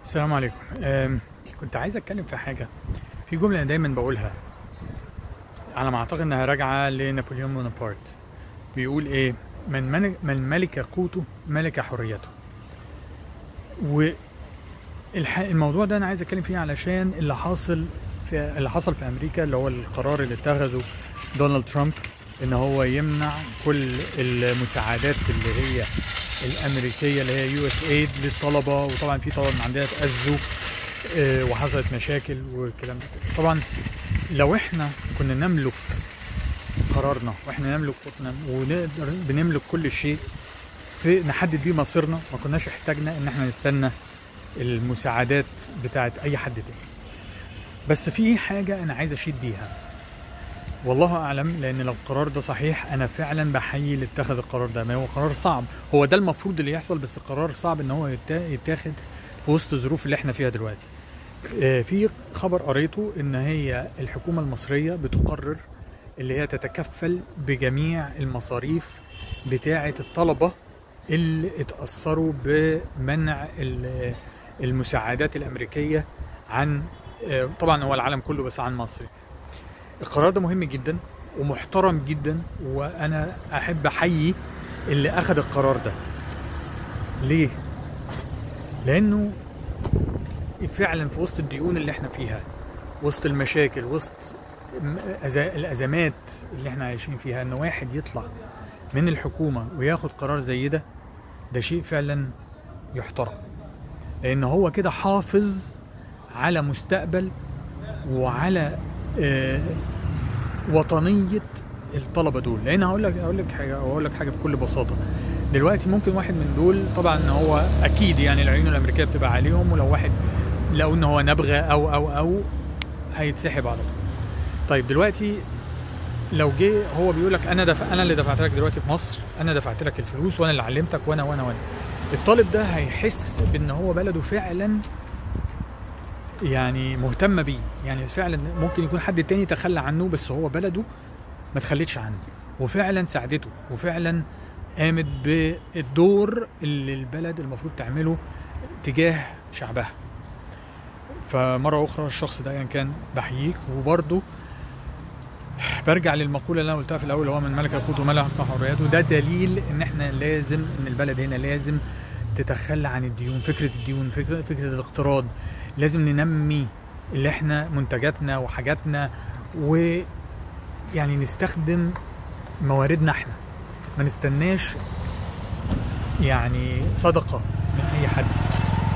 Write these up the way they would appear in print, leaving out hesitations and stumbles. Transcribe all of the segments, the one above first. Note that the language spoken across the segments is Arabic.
السلام عليكم. كنت عايز اتكلم في حاجه. في جمله أنا دايما بقولها على ما اعتقد انها راجعه لنابليون بونابرت. بيقول ايه؟ من ملك قوته ملك حريته. والموضوع ده انا عايز اتكلم فيه علشان اللي حصل في امريكا، اللي هو القرار اللي اتخذه دونالد ترامب ان هو يمنع كل المساعدات اللي هي الامريكيه اللي هي يو اس ايد للطلبه. وطبعا في طلبه من عندنا اتاذوا وحصلت مشاكل والكلام ده. طبعا لو احنا كنا نملك قرارنا واحنا نملك قوتنا ونقدر بنملك كل شيء في نحدد بيه مصيرنا، ما كناش احتاجنا ان احنا نستنى المساعدات بتاعت اي حد تاني. بس في حاجه انا عايز اشيد بيها، والله اعلم، لان لو القرار ده صحيح انا فعلا بحيي اللي اتخذ القرار ده. ما هو قرار صعب، هو ده المفروض اللي يحصل، بس القرار صعب ان هو يتاخد في وسط الظروف اللي احنا فيها دلوقتي. في خبر قريته ان هي الحكومه المصريه بتقرر اللي هي تتكفل بجميع المصاريف بتاعه الطلبه اللي اتاثروا بمنع المساعدات الامريكيه عن، طبعا هو العالم كله بس عن مصر. القرار ده مهم جدا ومحترم جدا، وانا احب احيي اللي اخذ القرار ده. ليه؟ لانه فعلا في وسط الديون اللي احنا فيها، وسط المشاكل، وسط الازمات اللي احنا عايشين فيها، ان واحد يطلع من الحكومه وياخد قرار زي ده شيء فعلا يحترم، لان هو كده حافظ على مستقبل وعلى وطنيه الطلبه دول. لان هقول لك حاجه بكل بساطه. دلوقتي ممكن واحد من دول، طبعا هو اكيد يعني العيون الامريكيه بتبقى عليهم، ولو واحد لقوا ان هو نبغى او هيتسحب على طول. طيب دلوقتي لو جه هو بيقول لك انا اللي دفعت لك دلوقتي في مصر، انا دفعت لك الفلوس وانا اللي علمتك وانا الطالب ده هيحس بان هو بلده فعلا يعني مهتمه بيه. يعني فعلا ممكن يكون حد تاني تخلى عنه، بس هو بلده ما تخلتش عنه وفعلا ساعدته وفعلا قامت بالدور اللي البلد المفروض تعمله تجاه شعبها. فمرة أخرى الشخص ده يعني كان بحييك. وبرضه برجع للمقولة اللي أنا قلتها في الأول، هو من ملك قوته ملك حريته. ده دليل إن إحنا لازم، إن البلد هنا لازم تتخلى عن الديون، فكرة الديون، فكرة الاقتراض. لازم ننمي اللي إحنا منتجاتنا وحاجاتنا، ويعني نستخدم مواردنا إحنا، ما نستناش يعني صدقة من أي حد.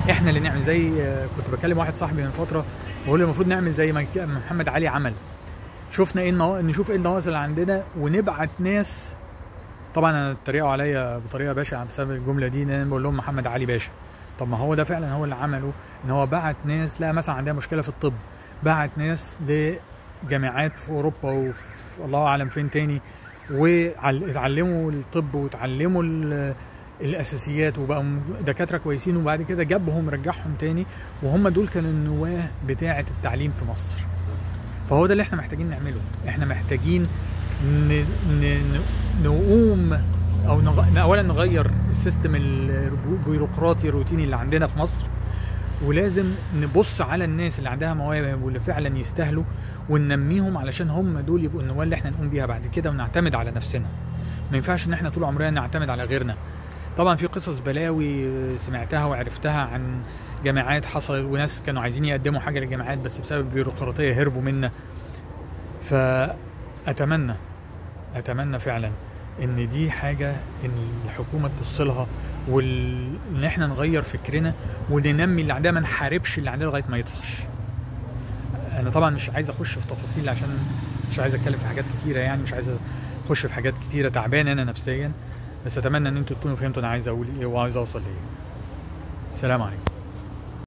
احنا اللي نعمل. زي كنت بكلم واحد صاحبي من فتره بقول له المفروض نعمل زي ما محمد علي عمل. شفنا ايه نشوف ايه النواقص اللي عندنا ونبعت ناس. طبعا انا اتريقوا عليا بطريقه بشعه بسبب الجمله دي، ان انا بقول لهم محمد علي باشا. طب ما هو ده فعلا هو اللي عمله، ان هو بعت ناس لا مثلا عندها مشكله في الطب، بعت ناس لجامعات في اوروبا وفي الله اعلم فين تاني، واتعلموا الطب واتعلموا الاساسيات وبقوا دكاتره كويسين، وبعد كده جابهم رجعهم تاني، وهم دول كانوا النواه بتاعه التعليم في مصر. فهو ده اللي احنا محتاجين نعمله. احنا محتاجين نقوم او اولا نغير السيستم البيروقراطي الروتيني اللي عندنا في مصر، ولازم نبص على الناس اللي عندها مواهب واللي فعلا يستاهلوا وننميهم، علشان هم دول يبقوا النواه اللي احنا نقوم بيها بعد كده ونعتمد على نفسنا. ما ينفعش ان احنا طول عمرنا نعتمد على غيرنا. طبعا في قصص بلاوي سمعتها وعرفتها عن جامعات حصلت، وناس كانوا عايزين يقدموا حاجه للجامعات بس بسبب البيروقراطيه هربوا منها. فاتمنى فعلا ان دي حاجه ان الحكومه تبص لها، وان احنا نغير فكرنا وننمي اللي عندنا، ما نحاربش اللي عندنا لغايه ما يطفش. انا طبعا مش عايز اخش في تفاصيل عشان مش عايز اتكلم في حاجات كتيره، يعني مش عايز اخش في حاجات كتيره، تعبان انا نفسيا. بس اتمنى ان انتوا تكونوا فهمتوا انا عايز اقول ايه وعايز اوصل لايه. السلام عليكم.